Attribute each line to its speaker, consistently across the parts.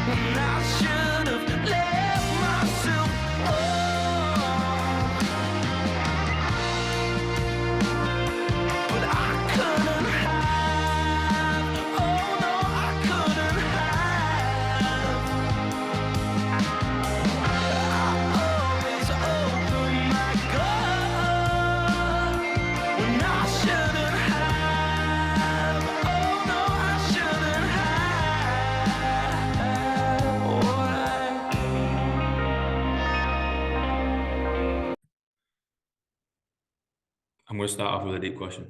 Speaker 1: when I should have left myself alone. But I couldn't have, oh no, I couldn't have. I always open my gut when I shouldn't have, oh no, I shouldn't have.
Speaker 2: I'm going to start off with a deep question.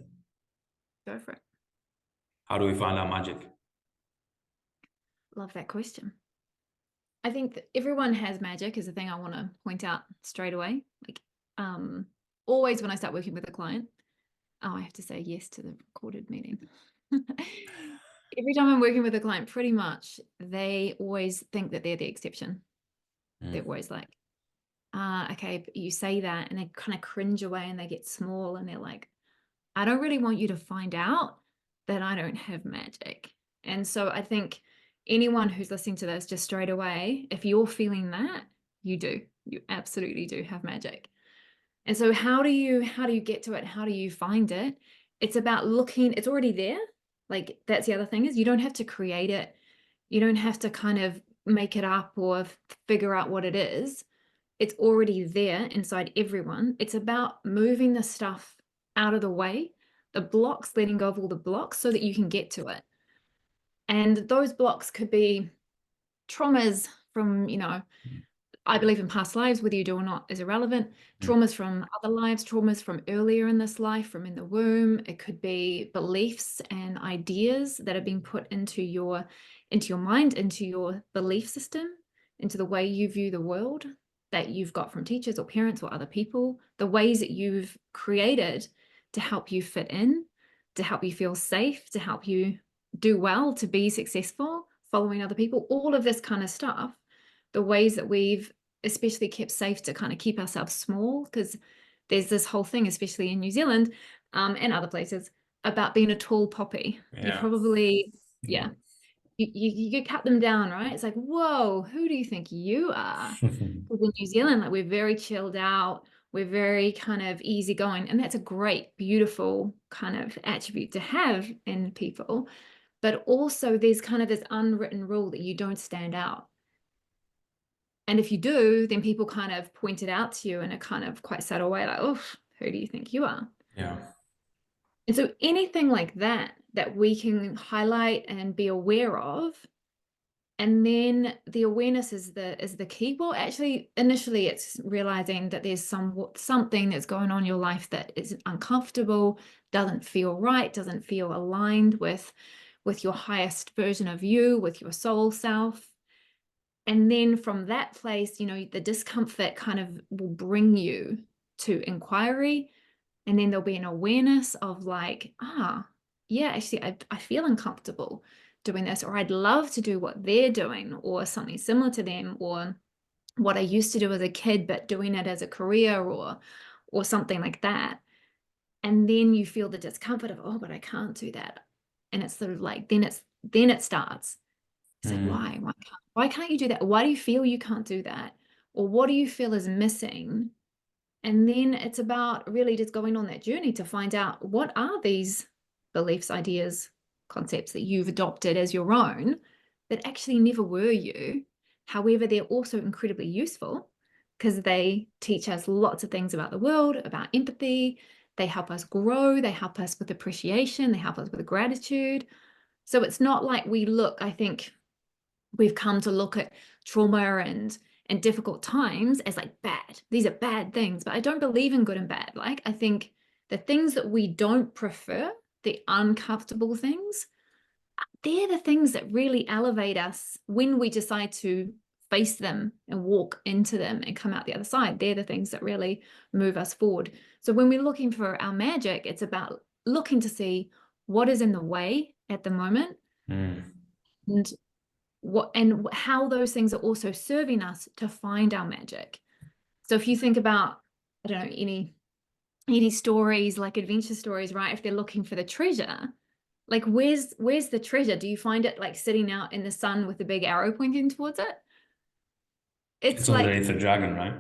Speaker 3: Go for it.
Speaker 2: How do we find out magic?
Speaker 3: Love that question. I think that everyone has magic is the thing I want to point out straight away. Like, always when I start working with a client, I have to say yes to the recorded meeting. Every time I'm working with a client, pretty much they always think that they're the exception. They're always like, okay, but you say that, and they kind of cringe away and they get small and they're like, I don't really want you to find out that I don't have magic. And so I think anyone who's listening to this, just straight away, if you're feeling that, you absolutely do have magic. And so how do you get to it? How do you find it? It's about looking, it's already there. Like, that's the other thing, is you don't have to create it. You don't have to kind of make it up or figure out what it is. It's already there inside everyone. It's about moving the stuff out of the way, the blocks, letting go of all the blocks so that you can get to it. And those blocks could be traumas from, I believe in past lives, whether you do or not is irrelevant. Traumas from other lives, traumas from earlier in this life, from in the womb. It could be beliefs and ideas that have been put into your mind, into your belief system, into the way you view the world, that you've got from teachers or parents or other people, the ways that you've created to help you fit in, to help you feel safe, to help you do well, to be successful, following other people, all of this kind of stuff, the ways that we've especially kept safe to kind of keep ourselves small, because there's this whole thing, especially in New Zealand and other places, about being a tall poppy. You probably, you cut them down, right? It's like, whoa, who do you think you are? Because in New Zealand, like, we're very chilled out, we're very kind of easygoing, and that's a great, beautiful kind of attribute to have in people. But also there's kind of this unwritten rule that you don't stand out. And if you do, then people kind of point it out to you in a kind of quite subtle way, like, oh, who do you think you are?
Speaker 2: Yeah.
Speaker 3: And so anything like that we can highlight and be aware of. And then the awareness is the key. Well, actually, initially it's realizing that there's something that's going on in your life that is uncomfortable, doesn't feel right, doesn't feel aligned with your highest version of you, with your soul self. And then from that place, the discomfort kind of will bring you to inquiry. And then there'll be an awareness of like, yeah, actually, I feel uncomfortable doing this, or I'd love to do what they're doing, or something similar to them, or what I used to do as a kid, but doing it as a career, or something like that. And then you feel the discomfort of, oh, but I can't do that. And it's sort of like, then it starts. It's like, why can't you do that? Why do you feel you can't do that? Or what do you feel is missing? And then it's about really just going on that journey to find out, what are these beliefs, ideas, concepts that you've adopted as your own that actually never were you. However, they're also incredibly useful because they teach us lots of things about the world, about empathy. They help us grow. They help us with appreciation. They help us with gratitude. So it's not like I think we've come to look at trauma and difficult times as like bad. These are bad things, but I don't believe in good and bad. Like, I think the things that we don't prefer, the uncomfortable things, they're the things that really elevate us when we decide to face them and walk into them and come out the other side. They're the things that really move us forward. So when we're looking for our magic, it's about looking to see what is in the way at the moment, and how those things are also serving us to find our magic. So if you think about, I don't know, any stories, like adventure stories, right? If they're looking for the treasure, Like, where's the treasure? Do you find it like sitting out in the sun with a big arrow pointing towards it?
Speaker 2: It's
Speaker 3: It's like
Speaker 2: underneath the dragon, right?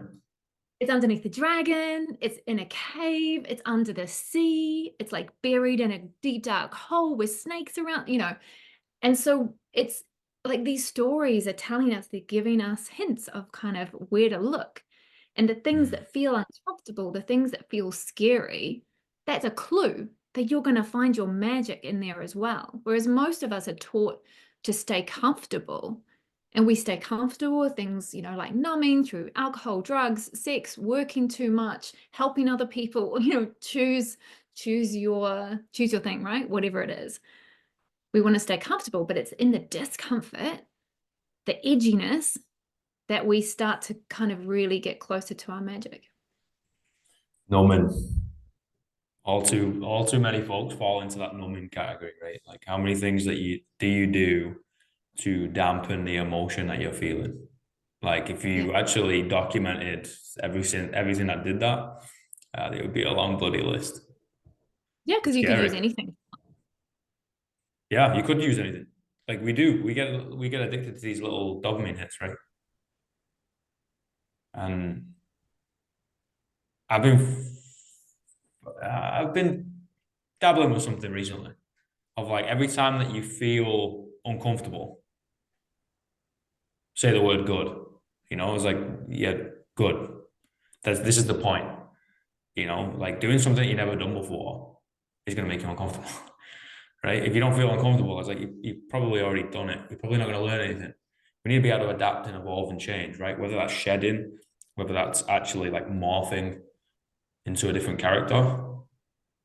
Speaker 3: it's underneath the dragon, it's in a cave, it's under the sea, it's like buried in a deep dark hole with snakes around, you know. And so it's like these stories are telling us, they're giving us hints of kind of where to look. And the things that feel uncomfortable, the things that feel scary, that's a clue that you're going to find your magic in there as well. Whereas most of us are taught to stay comfortable, and we stay comfortable with things, you know, like numbing through alcohol, drugs, sex, working too much, helping other people, you know, choose your thing, right? Whatever it is. We want to stay comfortable, but it's in the discomfort, the edginess, that we start to kind of really get closer to our magic.
Speaker 2: Numbing. All too many folks fall into that numbing category, right? Like how many things that you do to dampen the emotion that you're feeling? Like if
Speaker 3: Yeah.
Speaker 2: you actually documented everything that did that, it would be a long bloody list.
Speaker 3: Yeah,
Speaker 2: It's
Speaker 3: because you could use
Speaker 2: scary.
Speaker 3: anything.
Speaker 2: Yeah, you could use anything. Like we do. We get addicted to these little dopamine hits, right? And I've been I've been dabbling with something recently of like every time that you feel uncomfortable, say the word good. It's like, yeah, good. This is the point. Like doing something you never done before is going to make you uncomfortable, right? If you don't feel uncomfortable, it's like you've probably already done it. You're probably not going to learn anything. We need to be able to adapt and evolve and change, right? Whether that's shedding, whether that's actually like morphing into a different character.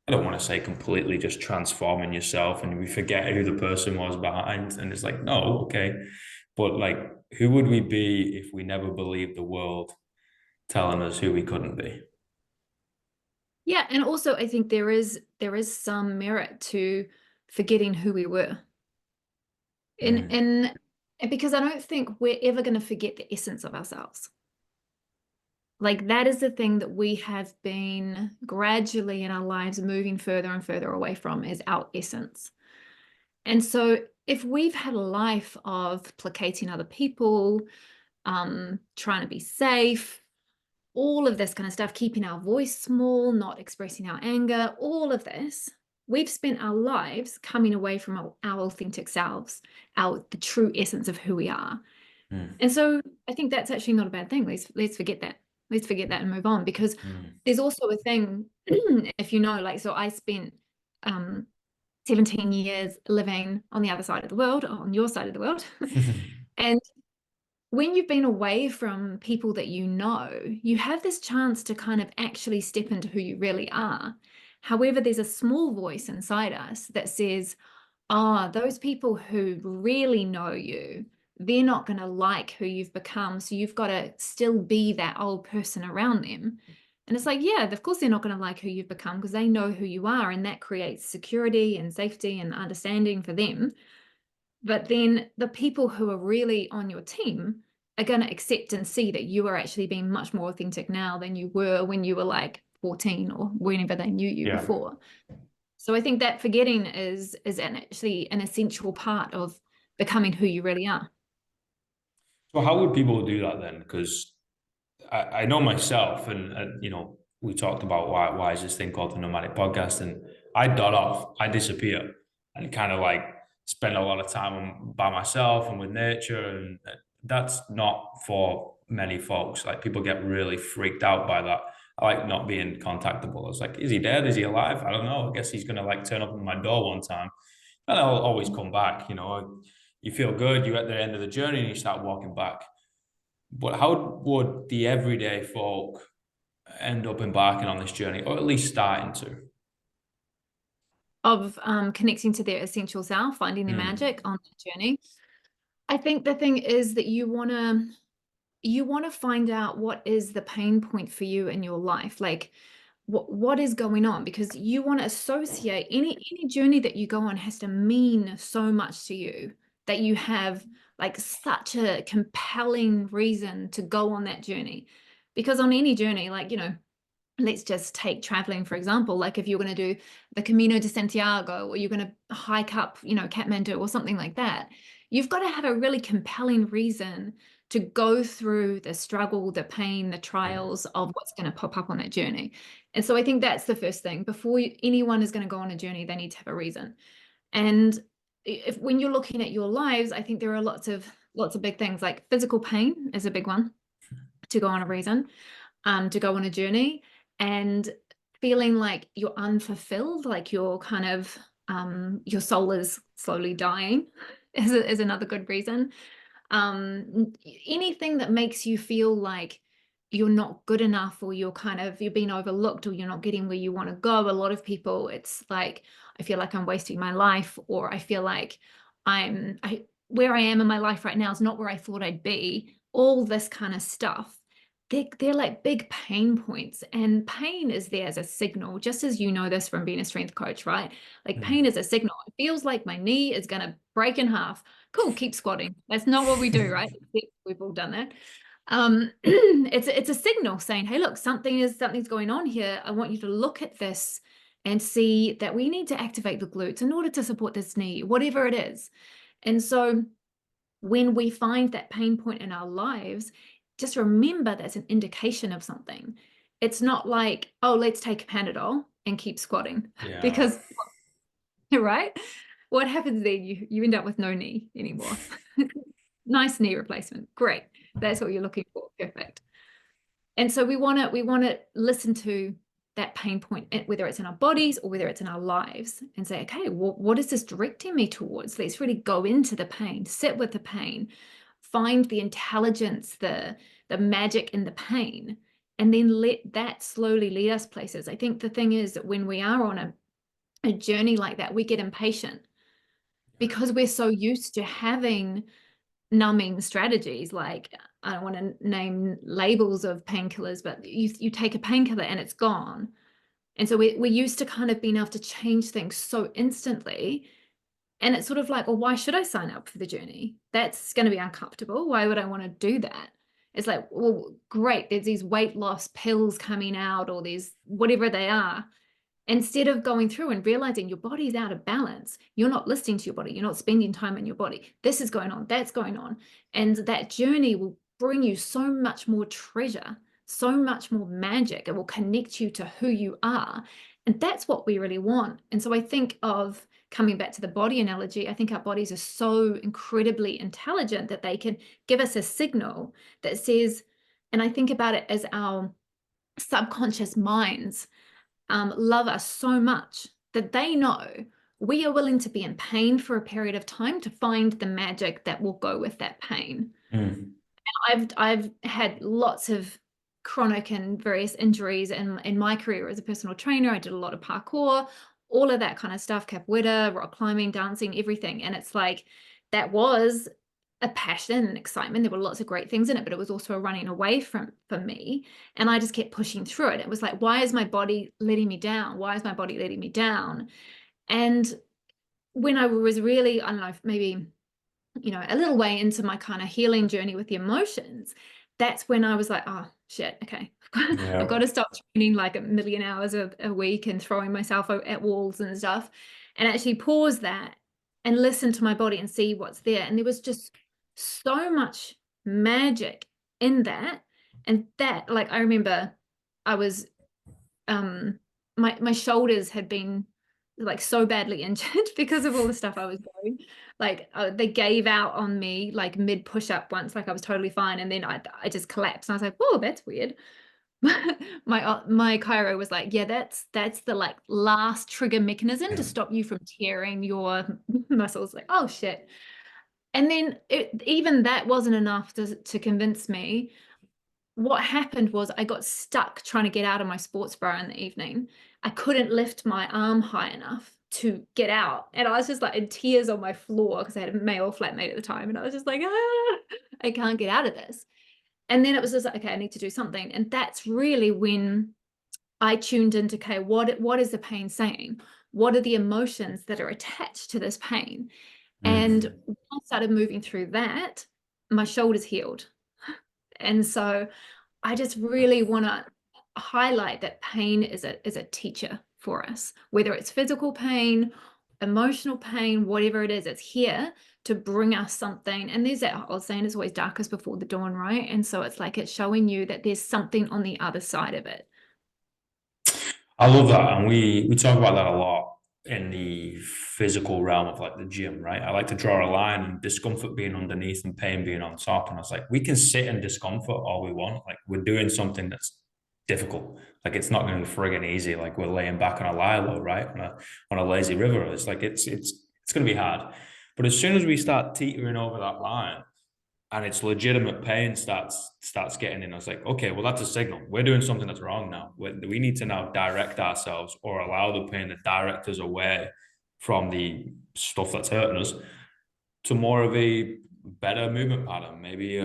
Speaker 2: I don't want to say completely just transforming yourself and we forget who the person was behind. And it's like, no, okay. But like, who would we be if we never believed the world telling us who we couldn't be?
Speaker 3: Yeah, and also I think there is some merit to forgetting who we were. And
Speaker 2: Mm,
Speaker 3: and and because I don't think we're ever going to forget the essence of ourselves. Like that is the thing that we have been gradually in our lives moving further and further away from, is our essence. And so if we've had a life of placating other people, trying to be safe, all of this kind of stuff, keeping our voice small, not expressing our anger, all of this, we've spent our lives coming away from our authentic selves, the true essence of who we are.
Speaker 2: mm,
Speaker 3: And so I think that's actually not a bad thing. Let's forget that. Let's forget that and move on, because
Speaker 2: mm.
Speaker 3: there's also a thing, if you know, like, so I spent 17 years living on the other side of the world, on your side of the world. And when you've been away from people that you know, you have this chance to kind of actually step into who you really are. However, there's a small voice inside us that says, ah, those people who really know you, they're not going to like who you've become. So you've got to still be that old person around them. And it's like, yeah, of course they're not going to like who you've become because they know who you are. And that creates security and safety and understanding for them. But then the people who are really on your team are going to accept and see that you are actually being much more authentic now than you were when you were like 14 or whenever they knew you
Speaker 2: Yeah.
Speaker 3: before. So I think that forgetting is actually an essential part of becoming who you really are.
Speaker 2: So how would people do that then? Because I know myself, and we talked about why is this thing called the Nomadic Podcast, and I dot off, I disappear, and kind of like spend a lot of time by myself and with nature, and that's not for many folks. Like people get really freaked out by that. I like not being contactable. It's like, is he dead? Is he alive? I don't know. I guess he's gonna like turn up on my door one time, and I'll always come back. You feel good. You're at the end of the journey, and you start walking back. But how would the everyday folk end up embarking on this journey, or at least starting to?
Speaker 3: Of connecting to their essential self, finding their
Speaker 2: Hmm.
Speaker 3: magic on that journey. I think the thing is that you want to find out what is the pain point for you in your life. Like what is going on, because you want to associate any journey that you go on has to mean so much to you that you have like such a compelling reason to go on that journey. Because on any journey, like, let's just take traveling, for example. Like if you're going to do the Camino de Santiago, or you're going to hike up, Kathmandu or something like that, you've got to have a really compelling reason to go through the struggle, the pain, the trials of what's going to pop up on that journey. And so I think that's the first thing. Before anyone is going to go on a journey, they need to have a reason. And when you're looking at your lives, I think there are lots of big things, like physical pain is a big one to go on a reason, to go on a journey. And feeling like you're unfulfilled, like you're kind of your soul is slowly dying is another good reason. Anything that makes you feel like you're not good enough, or you're being overlooked, or you're not getting where you want to go. A lot of people, it's like, I feel like I'm wasting my life, or I feel like where I am in my life right now is not where I thought I'd be. All this kind of stuff. They're like big pain points, and pain is there as a signal, just as you know this from being a strength coach, right? Like pain is a signal. It feels like my knee is going to break in half. Cool, keep squatting. That's not what we do, right? We've all done that. It's a signal saying, hey, look, something's going on here. I want you to look at this and see that we need to activate the glutes in order to support this knee, whatever it is. And so when we find that pain point in our lives, just remember that's an indication of something. It's not like, oh, let's take a Panadol and keep squatting.
Speaker 2: Yeah.
Speaker 3: Because, right? What happens then? You end up with no knee anymore. Nice knee replacement. Great. That's what you're looking for. Perfect. And so we want to listen to that pain point, whether it's in our bodies or whether it's in our lives, and say, okay, what is this directing me towards? Let's really go into the pain, sit with the pain, find the intelligence, the magic in the pain, and then let that slowly lead us places. I think the thing is that when we are on a journey like that, we get impatient because we're so used to having numbing strategies. Like, I don't want to name labels of painkillers, but you take a painkiller and it's gone. And so we're used to kind of being able to change things so instantly. And it's sort of like, well, why should I sign up for the journey? That's going to be uncomfortable. Why would I want to do that? It's like, well, great, there's these weight loss pills coming out, or these whatever they are. Instead of going through and realizing your body's out of balance, you're not listening to your body, you're not spending time in your body. This is going on, that's going on. And that journey will bring you so much more treasure, so much more magic. It will connect you to who you are. And that's what we really want. And so I think of, coming back to the body analogy, I think our bodies are so incredibly intelligent that they can give us a signal that says, and I think about it as our subconscious minds love us so much that they know we are willing to be in pain for a period of time to find the magic that will go with that pain. I've had lots of chronic and various injuries in my career as a personal trainer. I did a lot of parkour, all of that kind of stuff, capoeira, rock climbing, dancing, everything. And it's like, that was a passion and excitement. There were lots of great things in it, but it was also a running away for me. And I just kept pushing through it. It was like, why is my body letting me down? Why is my body letting me down? And when I was really, I don't know, maybe, a little way into my kind of healing journey with the emotions, that's when I was like, oh shit, okay. I've got to stop training like 1,000,000 hours a week and throwing myself at walls and stuff, and actually pause that and listen to my body and see what's there. And there was just so much magic in that. And that, like, I remember I was my shoulders had been like so badly injured because of all the stuff I was doing. Like, they gave out on me like mid push-up once, like I was totally fine, and then I just collapsed, and I was like, oh, that's weird. My chiro was like, yeah, that's the like last trigger mechanism to stop you from tearing your muscles. Like, oh shit. And then even that wasn't enough to convince me. What happened was I got stuck trying to get out of my sports bra in the evening. I couldn't lift my arm high enough to get out. And I was just like in tears on my floor because I had a male flatmate at the time. And I was just like, I can't get out of this. And then it was just like, okay, I need to do something. And that's really when I tuned into, okay, what is the pain saying? What are the emotions that are attached to this pain? And when I started moving through that, my shoulders healed. And so I just really want to highlight that pain is a teacher for us, whether it's physical pain, emotional pain, whatever it is, it's here to bring us something. And there's that old saying, it's always darkest before the dawn, right? And so it's like it's showing you that there's something on the other side of it.
Speaker 2: I love that, and we talk about that a lot in the physical realm of like the gym, right? I like to draw a line and discomfort being underneath and pain being on top, and I was like, we can sit in discomfort all we want. Like we're doing something that's difficult. Like it's not going to be friggin' easy. Like we're laying back on a lilo, right? On a lazy river. It's like it's going to be hard. But as soon as we start teetering over that line, and it's legitimate pain starts getting in. I was like, okay, well, that's a signal. We're doing something that's wrong now. We need to now direct ourselves or allow the pain to direct us away from the stuff that's hurting us to more of a better movement pattern, maybe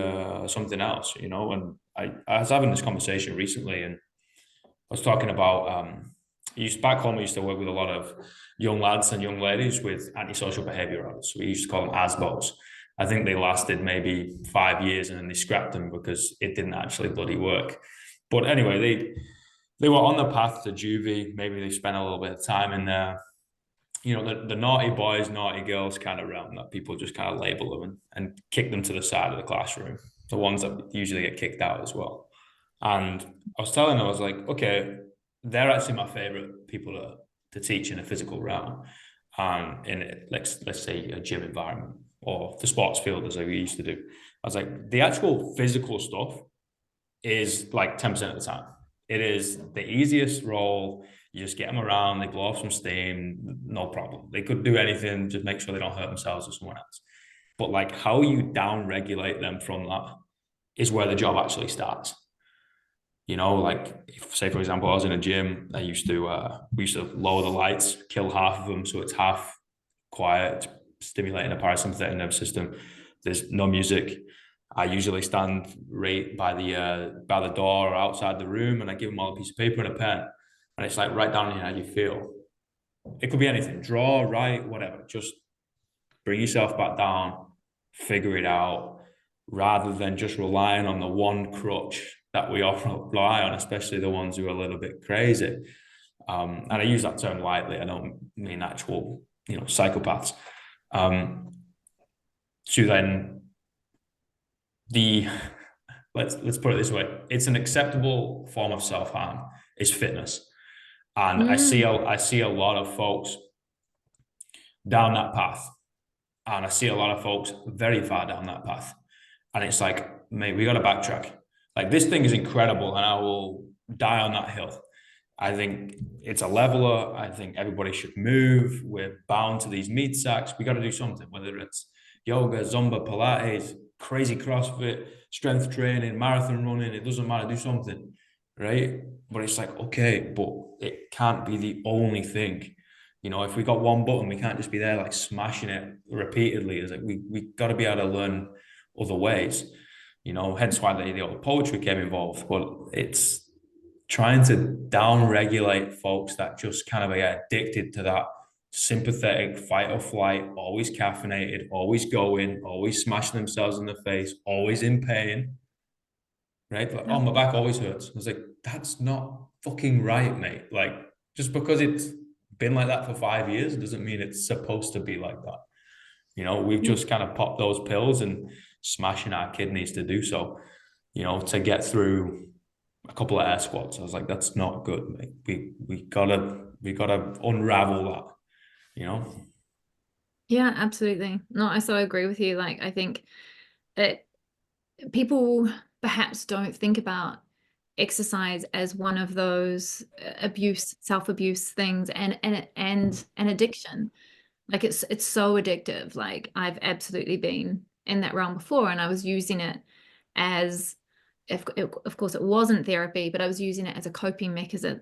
Speaker 2: something else, you know. And I was having this conversation recently, and I was talking about back home. I used to work with a lot of young lads and young ladies with antisocial behaviour disorders. We used to call them ASBOs. I think they lasted maybe 5 years and then they scrapped them because it didn't actually bloody work. But anyway, they were on the path to juvie. Maybe they spent a little bit of time in there. You know, the naughty boys, naughty girls kind of realm that people just kind of label them and kick them to the side of the classroom. The ones that usually get kicked out as well. And I was telling her, I was like, okay, they're actually my favorite people to teach in a physical realm, in let's say a gym environment or the sports field as we used to do. I was like, the actual physical stuff is like 10% of the time. It is the easiest role. You just get them around, they blow off some steam, no problem. They could do anything, just make sure they don't hurt themselves or someone else. But like how you down regulate them from that is where the job actually starts. You know, like if, say for example, I was in a gym. We used to lower the lights, kill half of them, so it's half quiet, stimulating the parasympathetic nervous system. There's no music. I usually stand right by the door or outside the room, and I give them all a piece of paper and a pen, and it's like write down how you feel. It could be anything: draw, write, whatever. Just bring yourself back down, figure it out, rather than just relying on the one crutch that we often rely on, especially the ones who are a little bit crazy. And I use that term lightly. I don't mean actual, psychopaths. So then let's put it this way: it's an acceptable form of self-harm is fitness, and I see a lot of folks down that path, and I see a lot of folks very far down that path, and it's like, mate, we got to backtrack. Like this thing is incredible, and I will die on that hill. I think it's a leveler. I think everybody should move. We're bound to these meat sacks. We got to do something, whether it's yoga, Zumba, Pilates, crazy CrossFit, strength training, marathon running. It doesn't matter. Do something, right? But it's like, okay, but it can't be the only thing. You know, if we got one button, we can't just be there like smashing it repeatedly. It's like we got to be able to learn other ways. You know, hence why the old poetry came involved. But it's trying to down regulate folks that just kind of get addicted to that sympathetic fight or flight, always caffeinated, always going, always smashing themselves in the face, always in pain. Right? Like, oh, my back always hurts. I was like, that's not fucking right, mate. Like, just because it's been like that for 5 years doesn't mean it's supposed to be like that. You know, we've just kind of popped those pills and smashing our kidneys to do so, to get through a couple of air squats. I was like, that's not good, mate. We gotta unravel that.
Speaker 3: Yeah, absolutely. No, I so agree with you. Like, I think that people perhaps don't think about exercise as one of those self-abuse things and an addiction. Like it's so addictive. Like I've absolutely been in that realm before, and I was using it as, of course it wasn't therapy, but I was using it as a coping mechanism.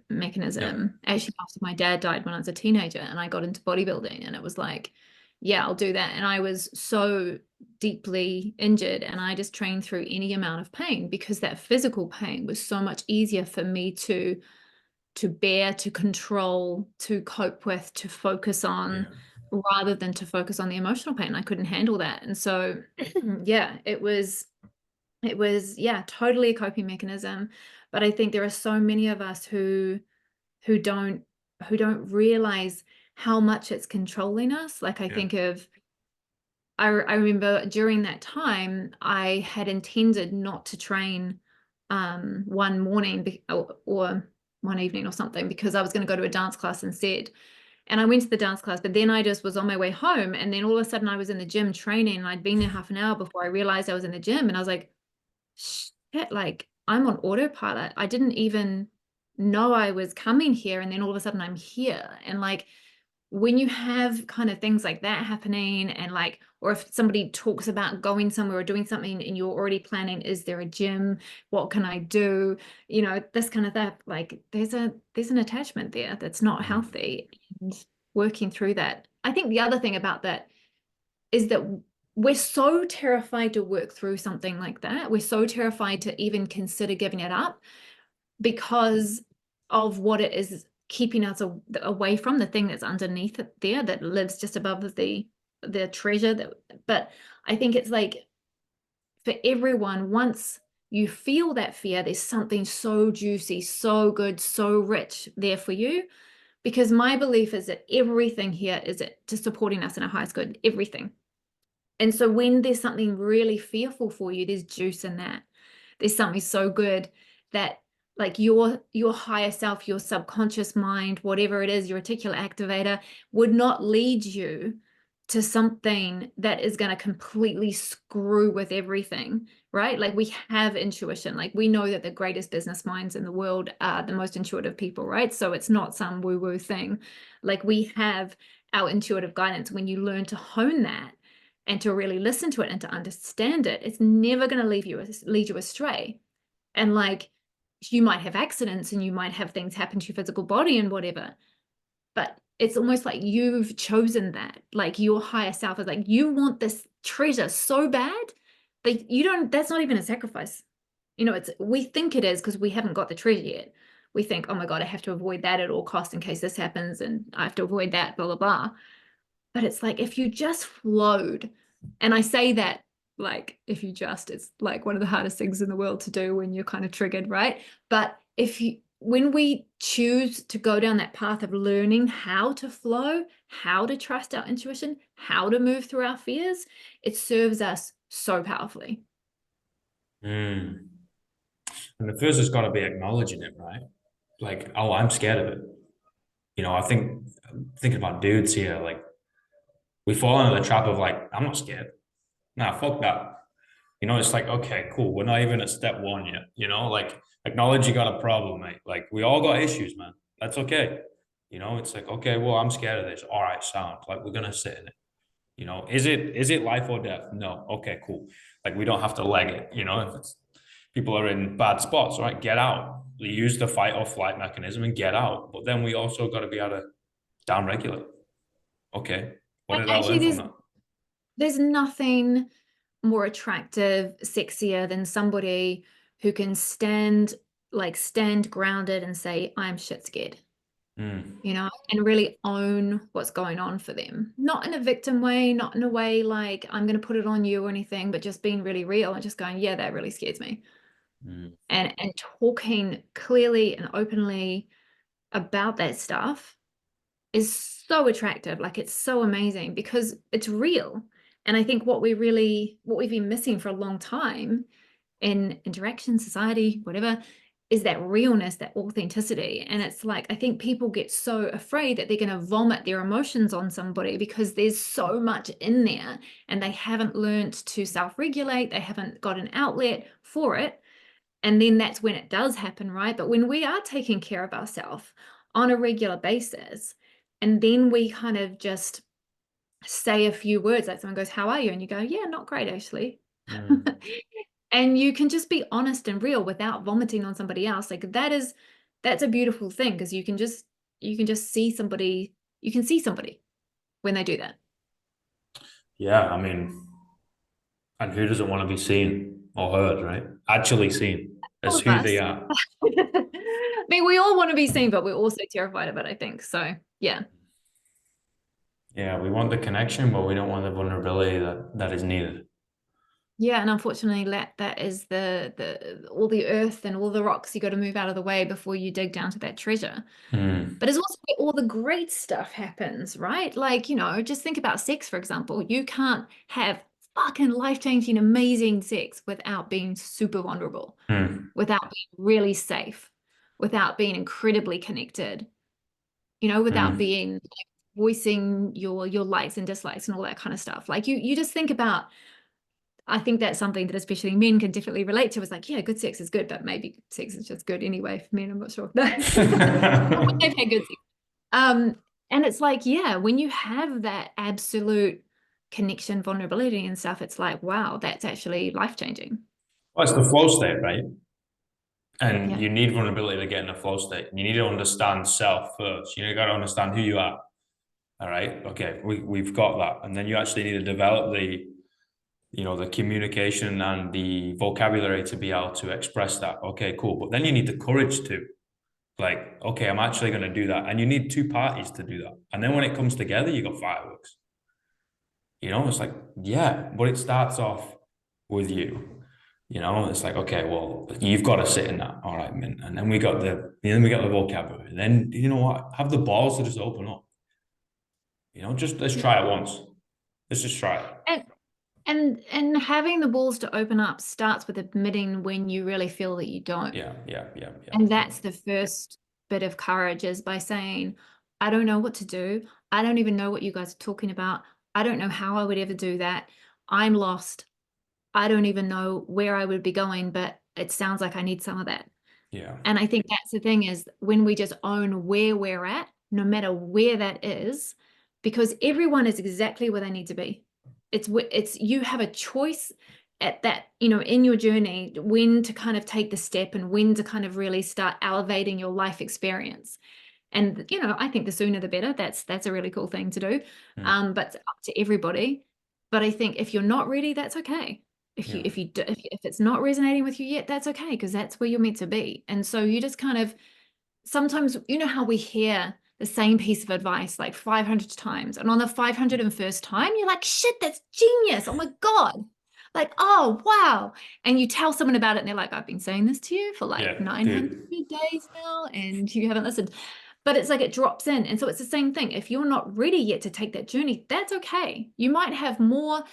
Speaker 3: Actually, after my dad died when I was a teenager, and I got into bodybuilding, and it was like, yeah, I'll do that. And I was so deeply injured, and I just trained through any amount of pain because that physical pain was so much easier for me to bear, to control, to cope with, to focus on, rather than to focus on the emotional pain. I couldn't handle that. And so yeah, it was totally a coping mechanism. But I think there are so many of us who don't realize how much it's controlling us. Like I think of, I remember during that time, I had intended not to train one morning or one evening or something, because I was going to go to a dance class instead. And I went to the dance class, but then I just was on my way home. And then all of a sudden I was in the gym training, and I'd been there half an hour before I realized I was in the gym. And I was like, shit, like I'm on autopilot. I didn't even know I was coming here. And then all of a sudden I'm here. And like, when you have kind of things like that happening, and like, or if somebody talks about going somewhere or doing something and you're already planning, is there a gym? What can I do? You know, this kind of that, like there's an attachment there that's not healthy, and working through that. I think the other thing about that is that we're so terrified to work through something like that. We're so terrified to even consider giving it up because of what it is keeping us away from, the thing that's underneath it there that lives just above the treasure. That, but I think it's like for everyone, once you feel that fear, there's something so juicy, so good, so rich there for you. Because my belief is that everything here is to supporting us in our highest good, everything. And so when there's something really fearful for you, there's juice in that. There's something so good that like your higher self, your subconscious mind, whatever it is, your reticular activator would not lead you to something that is going to completely screw with everything, right? Like we have intuition. Like we know that the greatest business minds in the world are the most intuitive people, right? So it's not some woo-woo thing. Like we have our intuitive guidance. When you learn to hone that and to really listen to it and to understand it, it's never going to lead you astray. And like you might have accidents and you might have things happen to your physical body and whatever, but it's almost like you've chosen that. Like your higher self is like, you want this treasure so bad that you don't, that's not even a sacrifice. You know, we think it is because we haven't got the treasure yet. We think, oh my God, I have to avoid that at all costs in case this happens, and I have to avoid that, blah, blah, blah. But it's like, if you just flowed, and I say that like, if you just, it's like one of the hardest things in the world to do when you're kind of triggered, right? But when we choose to go down that path of learning how to flow, how to trust our intuition, how to move through our fears, it serves us so powerfully.
Speaker 2: And the first has got to be acknowledging it, right? Like, oh, I'm scared of it. You know, I think thinking about dudes here, like we fall into the trap of like, I'm not scared. Nah, fuck that. You know, it's like, okay, cool. We're not even at step one yet. You know, like acknowledge you got a problem, mate. Like we all got issues, man. That's okay. You know, it's like, okay, well, I'm scared of this. All right, sound. Like we're gonna sit in it. You know, is it life or death? No. Okay, cool. Like we don't have to leg it. You know, if it's people are in bad spots, right? Get out. Use the fight or flight mechanism and get out. But then we also got to be able to down regulate. Okay. What did I learn
Speaker 3: Actually,
Speaker 2: from that?
Speaker 3: there's nothing more attractive, sexier than somebody who can stand grounded and say, I'm shit scared, you know, and really own what's going on for them. Not in a victim way, not in a way like I'm going to put it on you or anything, but just being really real and just going, yeah, that really scares me. And talking clearly and openly about that stuff is so attractive. Like it's so amazing because it's real. And I think what we've been missing for a long time in interaction, society, whatever, is that realness, that authenticity. And it's like, I think people get so afraid that they're going to vomit their emotions on somebody because there's so much in there and they haven't learned to self-regulate. They haven't got an outlet for it. And then that's when it does happen, right? But when we are taking care of ourselves on a regular basis, and then we kind of just say a few words, like someone goes, how are you? And you go, yeah, not great, actually. And you can just be honest and real without vomiting on somebody else. Like that's a beautiful thing because you can just see somebody, you can see somebody when they do that.
Speaker 2: Yeah, I mean, and who doesn't want to be seen or heard, right? Actually seen
Speaker 3: All
Speaker 2: as
Speaker 3: of
Speaker 2: who they
Speaker 3: us.
Speaker 2: are.
Speaker 3: I mean, we all want to be seen, but we're also terrified of it, I think. So yeah.
Speaker 2: Yeah, we want the connection, but we don't want the vulnerability that is needed.
Speaker 3: Yeah, and unfortunately, that is the all the earth and all the rocks you got to move out of the way before you dig down to that treasure.
Speaker 2: Mm,
Speaker 3: But it's also where all the great stuff happens, right? Like, just think about sex, for example. You can't have fucking life-changing, amazing sex without being super vulnerable,
Speaker 2: mm,
Speaker 3: without being really safe, without being incredibly connected, without
Speaker 2: mm.
Speaker 3: being like voicing your likes and dislikes and all that kind of stuff. Like you just think about, I think that's something that especially men can definitely relate to. Is like, yeah, good sex is good, but maybe sex is just good anyway for men. I'm not sure. No. When they've had good sex. Um, and it's like, yeah, when you have that absolute connection, vulnerability and stuff, it's like, wow, that's actually life-changing.
Speaker 2: Well, it's the flow state, right? And
Speaker 3: Yeah.
Speaker 2: you need vulnerability to get in a flow state. You need to understand self first. You got to understand who you are. All right. Okay. We've got that. And then you actually need to develop the communication and the vocabulary to be able to express that. Okay, cool. But then you need the courage to, like, okay, I'm actually going to do that. And you need two parties to do that. And then when it comes together, you got fireworks. It's like, yeah, but it starts off with you. It's like, okay, well, you've got to sit in that. All right, man. And then we got the vocabulary. And then you know what? Have the balls to just open up. Just let's
Speaker 3: Yeah.
Speaker 2: try it once. Let's just try it.
Speaker 3: And and having the balls to open up starts with admitting when you really feel that you don't.
Speaker 2: Yeah, yeah, yeah, yeah,
Speaker 3: And
Speaker 2: yeah.
Speaker 3: that's the first bit of courage, is by saying, I don't know what to do. I don't even know what you guys are talking about. I don't know how I would ever do that. I'm lost. I don't even know where I would be going, but it sounds like I need some of that.
Speaker 2: Yeah.
Speaker 3: And I think that's the thing, is when we just own where we're at, no matter where that is, because everyone is exactly where they need to be. It's you have a choice at that, in your journey, when to kind of take the step and when to kind of really start elevating your life experience. And I think the sooner the better. That's a really cool thing to do.
Speaker 2: Mm,
Speaker 3: But it's up to everybody. But I think if you're not ready, that's okay. If you
Speaker 2: yeah.
Speaker 3: if you do, if it's not resonating with you yet, that's okay, because that's where you're meant to be. And so you just kind of, sometimes, how we hear the same piece of advice like 500 times, and on the 501st time you're like, shit, that's genius, oh my god, like, oh wow. And you tell someone about it and they're like, I've been saying this to you for like
Speaker 2: Yeah,
Speaker 3: 900
Speaker 2: dude.
Speaker 3: days now and you haven't listened. But it's like it drops in. And so it's the same thing. If you're not ready yet to take that journey, that's okay. You might have more,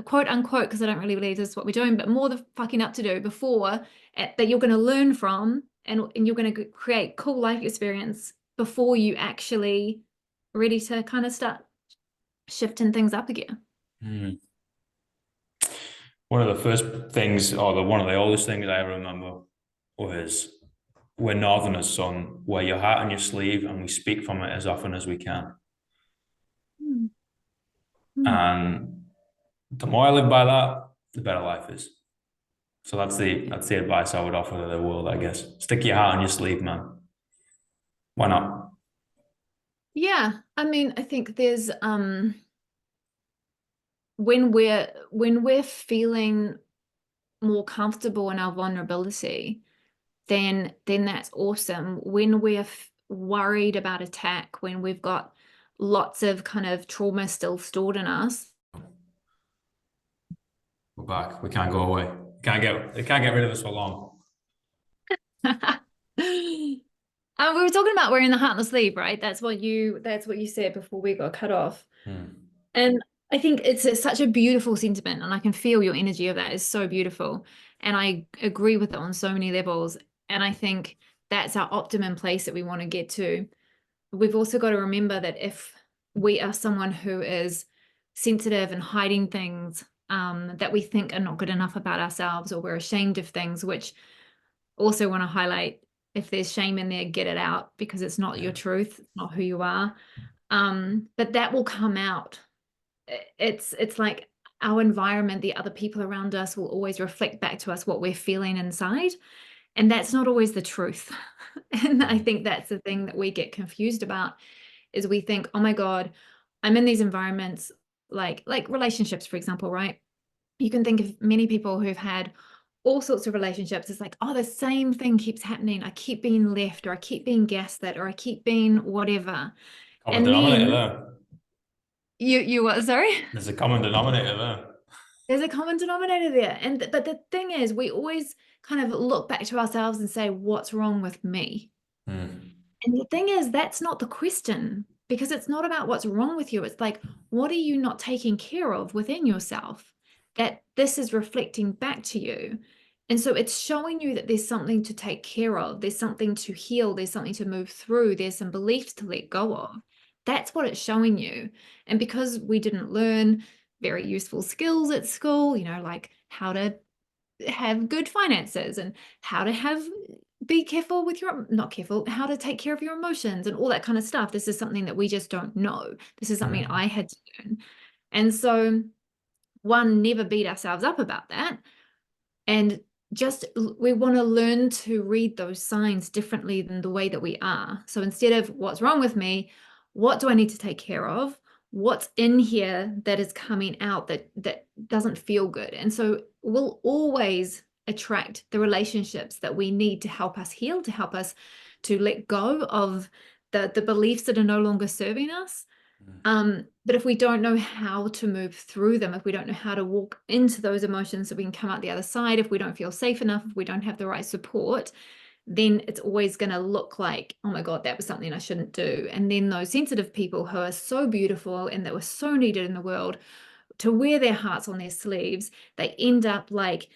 Speaker 3: quote unquote, because I don't really believe this is what we're doing, but more the fucking up to do before, that you're going to learn from, and you're going to create cool life experience before you actually ready to kind of start shifting things up again.
Speaker 2: Mm. One of the first things, or one of the oldest things I remember was, we're Northerners, son. Wear your heart on your sleeve, and we speak from it as often as we can.
Speaker 3: Hmm. Hmm.
Speaker 2: And the more I live by that, the better life is. So that's the advice I would offer to the world, I guess. Stick your heart on your sleeve, man. Why not?
Speaker 3: Yeah, I mean, I think there's when we're feeling more comfortable in our vulnerability, then that's awesome. When we're worried about attack, when we've got lots of kind of trauma still stored in us.
Speaker 2: We're back. We can't go away. They can't get rid of us for long.
Speaker 3: We were talking about wearing the heart on the sleeve, right? That's what you said before we got cut off.
Speaker 2: Hmm.
Speaker 3: And I think it's such a beautiful sentiment, and I can feel your energy of that is so beautiful. And I agree with it on so many levels. And I think that's our optimum place that we want to get to. We've also got to remember that if we are someone who is sensitive and hiding things, that we think are not good enough about ourselves, or we're ashamed of things, which also want to highlight, if there's shame in there, get it out, because it's not
Speaker 2: Yeah.
Speaker 3: your truth, it's not who you are. But that will come out. It's like our environment, the other people around us will always reflect back to us what we're feeling inside. And that's not always the truth. And I
Speaker 2: Hmm.
Speaker 3: think that's the thing that we get confused about, is we think, oh my God, I'm in these environments, like relationships, for example, right? You can think of many people who've had all sorts of relationships. It's like, oh, the same thing keeps happening. I keep being left, or I keep being gaslit, or I keep being whatever.
Speaker 2: Common
Speaker 3: And
Speaker 2: denominator
Speaker 3: then
Speaker 2: there.
Speaker 3: you what, sorry?
Speaker 2: There's a common denominator there.
Speaker 3: There's a common denominator there. But the thing is, we always kind of look back to ourselves and say, what's wrong with me?
Speaker 2: Mm.
Speaker 3: And the thing is, that's not the question, because it's not about what's wrong with you. It's like, what are you not taking care of within yourself that this is reflecting back to you? And so it's showing you that there's something to take care of. There's something to heal. There's something to move through. There's some beliefs to let go of. That's what it's showing you. And because we didn't learn very useful skills at school, like how to have good finances and how to be careful with not careful, how to take care of your emotions and all that kind of stuff. This is something that we just don't know. This is something I had to learn. And so, one, never beat ourselves up about that. And just we want to learn to read those signs differently than the way that we are. So instead of what's wrong with me, what do I need to take care of? What's in here that is coming out that doesn't feel good? And so we'll always attract the relationships that we need to help us heal, to help us to let go of the beliefs that are no longer serving us. But if we don't know how to move through them, if we don't know how to walk into those emotions so we can come out the other side, if we don't feel safe enough, if we don't have the right support, then it's always going to look like, oh my God, that was something I shouldn't do. And then those sensitive people who are so beautiful and that were so needed in the world to wear their hearts on their sleeves, they end up like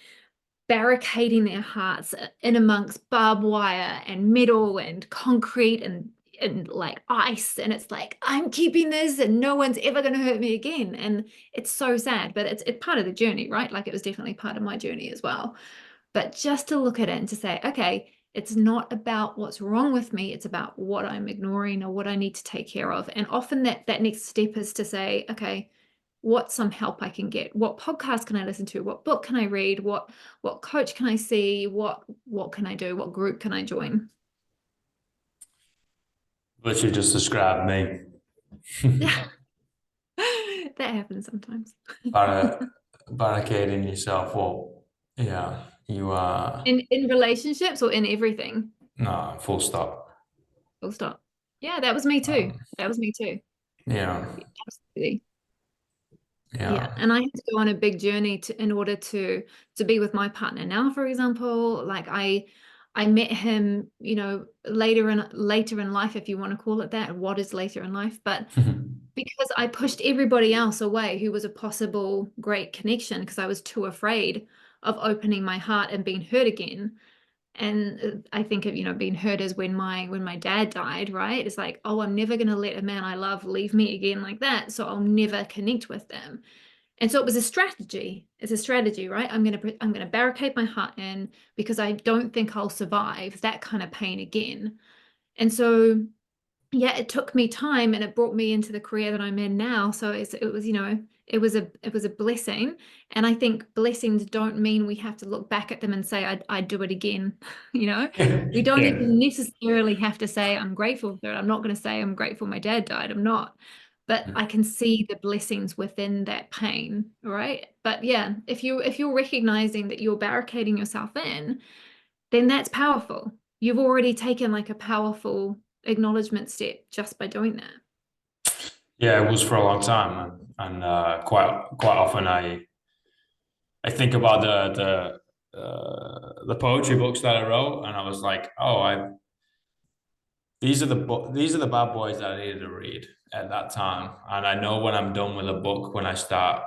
Speaker 3: barricading their hearts in amongst barbed wire and metal and concrete and like ice, and it's like, I'm keeping this and no one's ever going to hurt me again. And it's so sad, but it's part of the journey, right? Like, it was definitely part of my journey as well. But just to look at it and to say, okay, it's not about what's wrong with me, it's about what I'm ignoring or what I need to take care of. And often that next step is to say, okay, what's some help I can get? What podcast can I listen to? What book can I read? What coach can I see? What can I do? What group can I join?
Speaker 2: Literally just described me.
Speaker 3: Yeah. That happens sometimes.
Speaker 2: Barricading yourself up. Yeah, you are.
Speaker 3: In relationships or in everything?
Speaker 2: No, full stop.
Speaker 3: Full stop. Yeah, that was me too.
Speaker 2: Um,
Speaker 3: That was me too.
Speaker 2: yeah,
Speaker 3: Absolutely. Yeah,
Speaker 2: yeah.
Speaker 3: and I had to go on a big journey in order to be with my partner now, for example. Like, I met him, later in life, if you want to call it that. What is later in life? But because I pushed everybody else away who was a possible great connection, because I was too afraid of opening my heart and being hurt again. And I think of, being hurt as when my dad died, right? It's like, oh, I'm never going to let a man I love leave me again like that, so I'll never connect with them. And so it was a strategy. It's a strategy, right? I'm gonna barricade my heart in because I don't think I'll survive that kind of pain again. And so, yeah, it took me time and it brought me into the career that I'm in now. So it was, it was a blessing. And I think blessings don't mean we have to look back at them and say, I'd do it again. We don't
Speaker 2: Yeah.
Speaker 3: even necessarily have to say, I'm grateful for it. I'm not going to say I'm grateful my dad died. I'm not. But I can see the blessings within that pain, right? But yeah, if you're recognizing that you're barricading yourself in, then that's powerful. You've already taken like a powerful acknowledgement step just by doing that.
Speaker 2: Yeah, it was for a long time, and quite often I think about the poetry books that I wrote, and I was like, oh, these are the bad boys that I needed to read at that time, and I know when I'm done with a book, when I start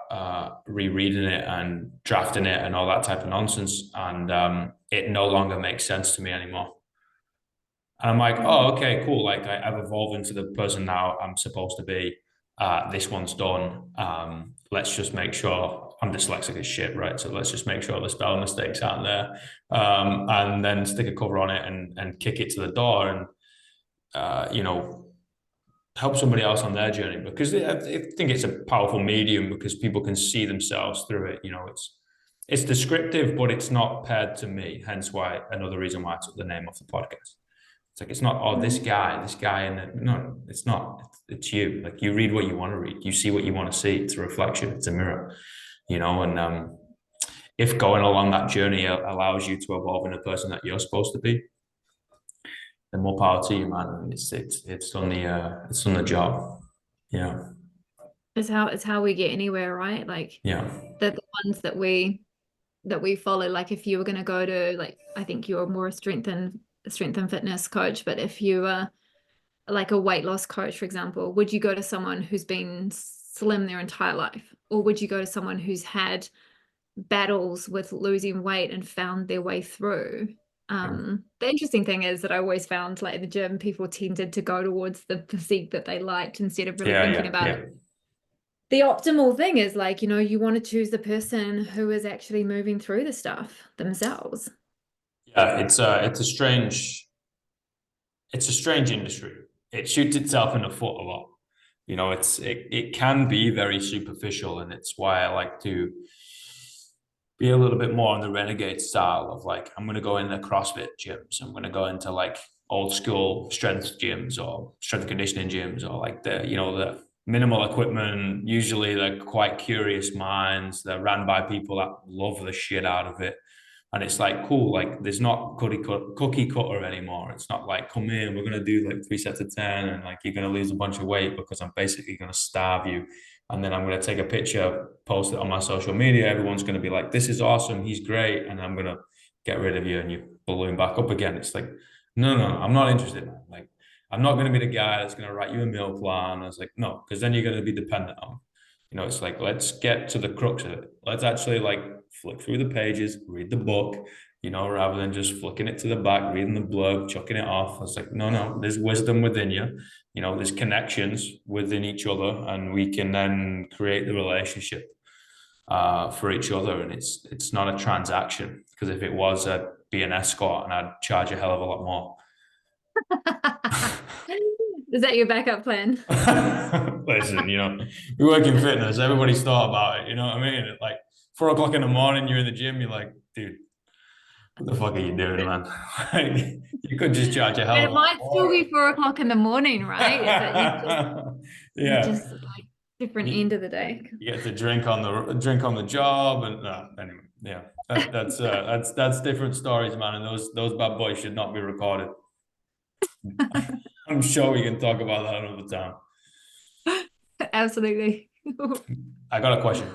Speaker 2: rereading it and drafting it and all that type of nonsense, and it no longer makes sense to me anymore. And I'm like,
Speaker 3: Mhm.
Speaker 2: oh, okay, cool. Like I've evolved into the person now I'm supposed to be. This one's done. Let's just make sure I'm dyslexic as shit, right? So let's just make sure the spelling mistakes aren't there, and then stick a cover on it and kick it to the door, and help somebody else on their journey, because I think it's a powerful medium because people can see themselves through it. It's descriptive, but it's not paired to me. Hence why another reason why I took the name off the podcast. It's like, it's not, oh, this
Speaker 3: Mhm.
Speaker 2: guy, and no, it's not. It's you. Like, you read what you want to read. You see what you want to see. It's a reflection. It's a mirror. And if going along that journey allows you to evolve in the person that you're supposed to be, then more power to you, man. And it's done the job. Yeah,
Speaker 3: It's how we get anywhere, right? Like,
Speaker 2: yeah,
Speaker 3: the ones that we follow. Like if you were going to go to, like, I think you're more a strength and fitness coach, but if you were like a weight loss coach, for example, would you go to someone who's been slim their entire life, or would you go to someone who's had battles with losing weight and found their way through? The interesting thing is that I always found, like, in the gym, people tended to go towards the physique that they liked instead of really thinking about it. The optimal thing is, like, you know, you want to choose the person who is actually moving through the stuff themselves.
Speaker 2: Yeah, it's a strange industry. It shoots itself in the foot a lot. You know, it can be very superficial, and it's why I like to be a little bit more on the renegade style of, like, I'm going to go into CrossFit gyms. I'm going to go into like old school strength gyms or strength and conditioning gyms, or like the minimal equipment. Usually they're quite curious minds. They're ran by people that love the shit out of it. And it's like, cool, like there's not cookie cutter anymore. It's not like, come in, we're going to do like 3 sets of 10 and like you're going to lose a bunch of weight because I'm basically going to starve you. And then I'm going to take a picture, post it on my social media. Everyone's going to be like, this is awesome. He's great. And I'm going to get rid of you and you balloon back up again. It's like, no, I'm not interested, man. Like, I'm not going to be the guy that's going to write you a meal plan. I was like, no, because then you're going to be dependent on, it's like, let's get to the crux of it. Let's actually like flick through the pages, read the book, rather than just flicking it to the back, reading the blurb, chucking it off. I was like, no, there's wisdom within you. There's connections within each other, and we can then create the relationship for each other. And it's not a transaction, because if it was, I'd be an escort and I'd charge a hell of a lot more.
Speaker 3: Is that your backup plan?
Speaker 2: Listen, we work in fitness. Everybody's thought about it. You know what I mean? Like 4 o'clock in the morning, you're in the gym. You're like, dude, what the fuck are you doing, man? Like, you could just charge a hell
Speaker 3: And
Speaker 2: of
Speaker 3: it
Speaker 2: a lot
Speaker 3: might still
Speaker 2: more.
Speaker 3: be 4 o'clock in the morning, right? But you
Speaker 2: Yeah,
Speaker 3: just like different
Speaker 2: you,
Speaker 3: end of the day.
Speaker 2: you get to drink on the job, and anyway, yeah, that's different stories, man. And those bad boys should not be recorded. I'm sure we can talk about that another time.
Speaker 3: Absolutely.
Speaker 2: I got a question.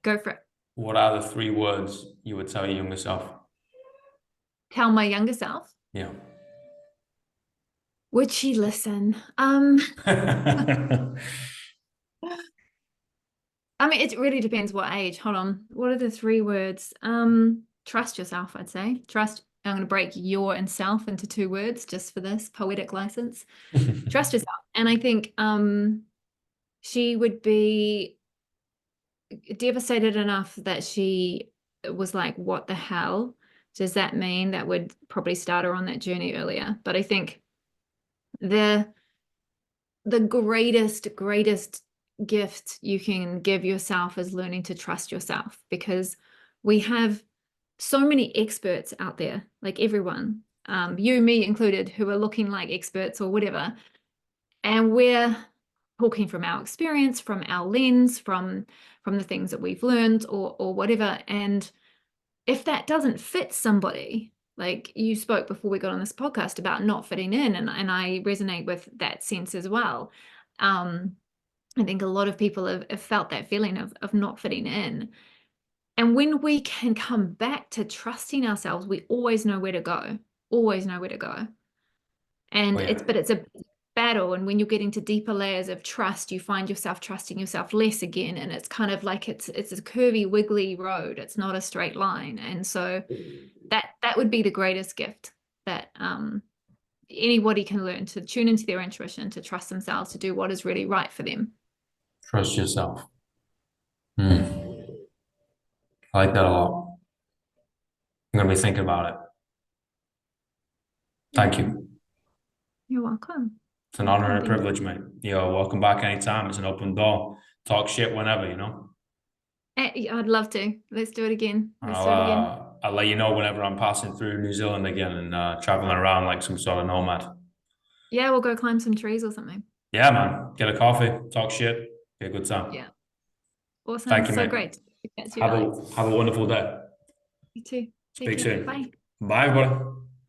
Speaker 3: Go for it.
Speaker 2: What are the 3 words you would tell your younger self?
Speaker 3: Tell my younger self.
Speaker 2: Yeah.
Speaker 3: Would she listen? I mean, it really depends what age. Hold on. What are the 3 words? Trust yourself, I'd say. Trust. I'm going to break your and self into 2 words just for this poetic license. Trust yourself. And I think she would be devastated enough that she was like, what the hell does that mean? That would probably start her on that journey earlier. But I think the greatest gift you can give yourself is learning to trust yourself, because we have so many experts out there, like everyone, you, me included, who are looking like experts or whatever, and we're talking from our experience, from our lens, from the things that we've learned or whatever. And if that doesn't fit somebody, like you spoke before we got on this podcast about not fitting in, and I resonate with that sense as well. I think a lot of people have felt that feeling of not fitting in. And when we can come back to trusting ourselves, we always know where to go, always know where to go. And it's a battle. And when you get into deeper layers of trust, you find yourself trusting yourself less again. And it's kind of like it's a curvy, wiggly road. It's not a straight line. And so that would be the greatest gift that anybody can learn, to tune into their intuition, to trust themselves, to do what is really right for them.
Speaker 2: Trust yourself. I like that a lot. I'm going to be thinking about it. Thank you.
Speaker 3: You're welcome.
Speaker 2: It's an honor and a privilege, mate. You're welcome back anytime. It's an open door. Talk shit whenever,
Speaker 3: I'd love to. Let's do it again.
Speaker 2: I'll let you know whenever I'm passing through New Zealand again and traveling around like some sort of nomad.
Speaker 3: Yeah, we'll go climb some trees or something.
Speaker 2: Yeah, man. Get a coffee, talk shit, be a good time.
Speaker 3: Yeah. Awesome.
Speaker 2: Thank you,
Speaker 3: so
Speaker 2: mate.
Speaker 3: Great.
Speaker 2: Have a wonderful day.
Speaker 3: You too.
Speaker 2: Speak soon.
Speaker 3: Bye.
Speaker 2: Bye, everybody.